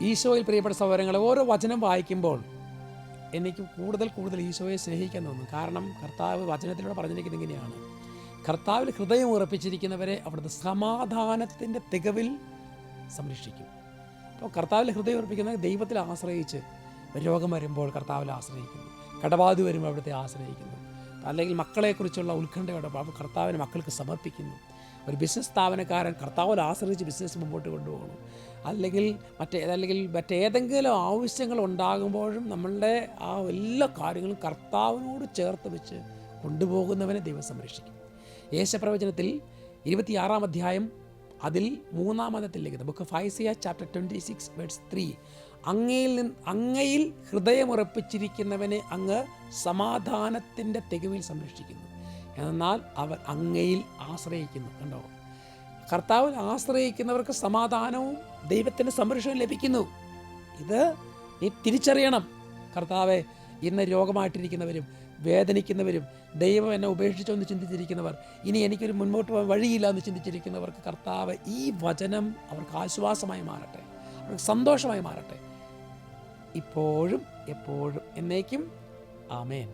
ഈശോയിൽ പ്രിയപ്പെട്ട സഹോദരങ്ങളെ, ഓരോ വചനം വായിക്കുമ്പോൾ എനിക്ക് കൂടുതൽ ഈശോയെ സ്നേഹിക്കാൻ തോന്നും. കാരണം കർത്താവ് വചനത്തിലൂടെ പറഞ്ഞിരിക്കുന്നത് ഇങ്ങനെയാണ്: കർത്താവിൽ ഹൃദയം ഉറപ്പിച്ചിരിക്കുന്നവരെ അവിടുത്തെ സമാധാനത്തിൻ്റെ തികവിൽ സംരക്ഷിക്കും. അപ്പോൾ കർത്താവിൽ ഹൃദയം ഉറപ്പിക്കുന്ന ദൈവത്തിൽ ആശ്രയിച്ച് രോഗം വരുമ്പോൾ കർത്താവിൽ ആശ്രയിക്കുന്നു, കടബാധ വരുമ്പോൾ അവിടുത്തെ ആശ്രയിക്കുന്നു, അല്ലെങ്കിൽ മക്കളെക്കുറിച്ചുള്ള ഉത്കണ്ഠയോടെ കർത്താവിനെ മക്കൾക്ക് സമർപ്പിക്കുന്നു. ഒരു ബിസിനസ് സ്ഥാപനക്കാരൻ കർത്താവിൽ ആശ്രയിച്ച് ബിസിനസ് മുമ്പോട്ട് കൊണ്ടുപോകണം. അല്ലെങ്കിൽ മറ്റേതെങ്കിലും ആവശ്യങ്ങൾ ഉണ്ടാകുമ്പോഴും നമ്മളുടെ ആ എല്ലാ കാര്യങ്ങളും കർത്താവിനോട് ചേർത്ത് വെച്ച് കൊണ്ടുപോകുന്നവനെ ദൈവം സംരക്ഷിക്കും. യേശുപ്രവചനത്തിൽ 26-ാം അധ്യായം അതിൽ 3-ാമത്തെ ലിഖിതം, book of Isaiah chapter 26 verse 3, അങ്ങയിൽ ഹൃദയമുറപ്പിച്ചിരിക്കുന്നവനെ അങ്ങ് സമാധാനത്തിൻ്റെ തികവിൽ സംരക്ഷിക്കുന്നു, എന്നാൽ അവർ അങ്ങയിൽ ആശ്രയിക്കുന്നു. കണ്ടോ, കർത്താവിൽ ആശ്രയിക്കുന്നവർക്ക് സമാധാനവും ദൈവത്തിൻ്റെ സംരക്ഷണവും ലഭിക്കുന്നു. ഇത് നീ തിരിച്ചറിയണം. കർത്താവെ, ഇന്ന് രോഗമായിട്ടിരിക്കുന്നവരും വേദനിക്കുന്നവരും ദൈവം എന്നെ ഉപേക്ഷിച്ചോ എന്ന് ചിന്തിച്ചിരിക്കുന്നവർ, ഇനി എനിക്കൊരു മുൻപോട്ട് പോകാൻ വഴിയില്ല എന്ന് ചിന്തിച്ചിരിക്കുന്നവർക്ക് കർത്താവ് ഈ വചനം അവർക്ക് ആശ്വാസമായി മാറട്ടെ, അവർക്ക് സന്തോഷമായി മാറട്ടെ, ഇപ്പോഴും എപ്പോഴും എന്നേക്കും. ആമേൻ.